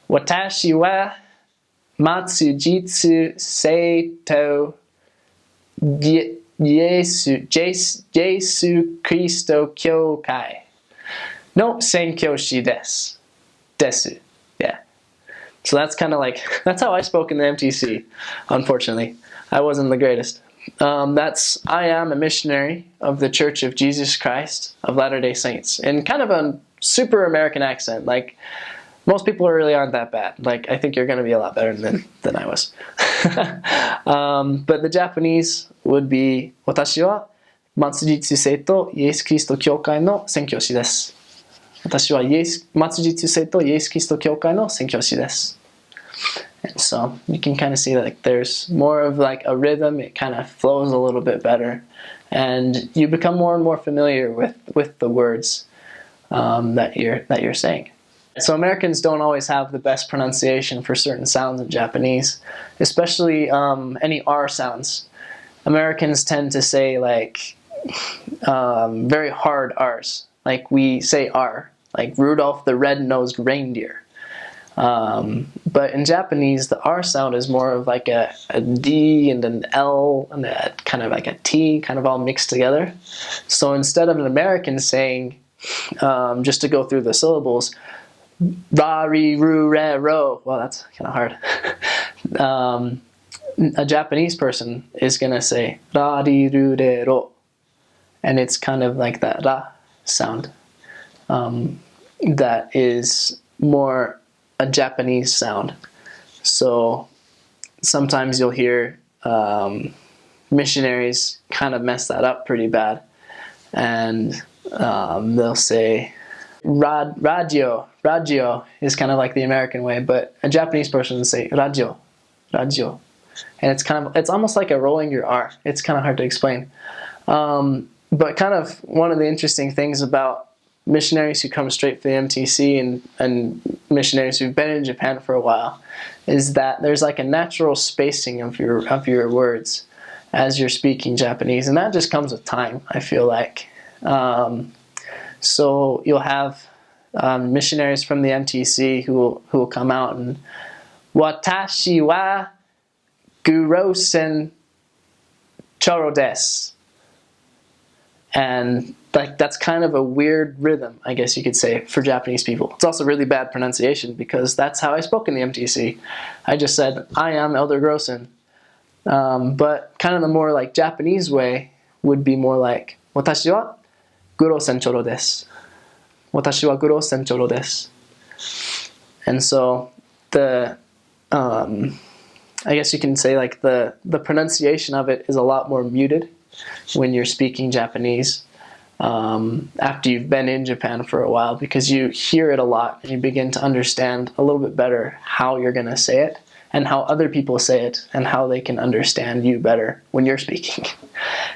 Watashi wa Matsujitsu Seito Jesu Christo Kyokai no Senkyoshi desu. Desu. Yeah. So that's kind of like, that's how I spoke in the MTC, unfortunately. I wasn't the greatest. I am a missionary of the Church of Jesus Christ of Latter-day Saints, in kind of a super American accent. Like, most people really aren't that bad. Like, I think you're going to be a lot better than I was. But the Japanese would be, Watashi wa Matsujitsu Seito Yesu Christo Kyokai no Senkyoshi desu. Watashi wa Matsujitsu Seito Yesu Christo Kyokai no Senkyoshi desu. And so you can kind of see that, like, there's more of like a rhythm. It kind of flows a little bit better, and you become more and more familiar with the words that you're saying. So Americans don't always have the best pronunciation for certain sounds in Japanese, especially any R sounds. Americans tend to say like very hard R's. Like we say R, like Rudolph the Red-Nosed Reindeer. But in Japanese, the R sound is more of like a D and an L and a kind of like a T, kind of all mixed together. So instead of an American saying, just to go through the syllables, ra, ri, ru, re, ro, well, that's kind of hard. A Japanese person is going to say ra, ri, ru, re, ro. And it's kind of like that ra sound. That is more a Japanese sound. So sometimes you'll hear missionaries kind of mess that up pretty bad, and they'll say radio is kind of like the American way, but a Japanese person will say radio, and it's almost like a rolling your R. It's kind of hard to explain, but kind of one of the interesting things about missionaries who come straight from the MTC and missionaries who've been in Japan for a while is that there's like a natural spacing of your words as you're speaking Japanese, and that just comes with time, I feel like. So you'll have missionaries from the MTC who will come out and Watashi wa Gurosen Choro desu. And like that's kind of a weird rhythm, I guess you could say, for Japanese people. It's also really bad pronunciation because that's how I spoke in the MTC. I just said, I am Elder Grossen. But kind of the more like Japanese way would be more like, Watashi wa Gurosen Choro desu. Watashi wa Gurosen Choro desu. And so I guess you can say like the pronunciation of it is a lot more muted when you're speaking Japanese after you've been in Japan for a while, because you hear it a lot and you begin to understand a little bit better how you're going to say it and how other people say it and how they can understand you better when you're speaking.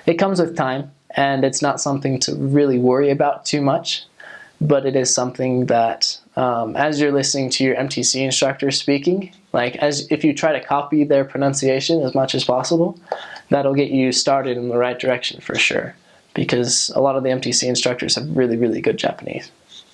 It comes with time, and it's not something to really worry about too much, but it is something that as you're listening to your MTC instructor speaking, like if you try to copy their pronunciation as much as possible, that'll get you started in the right direction for sure, because a lot of the MTC instructors have really, really good Japanese.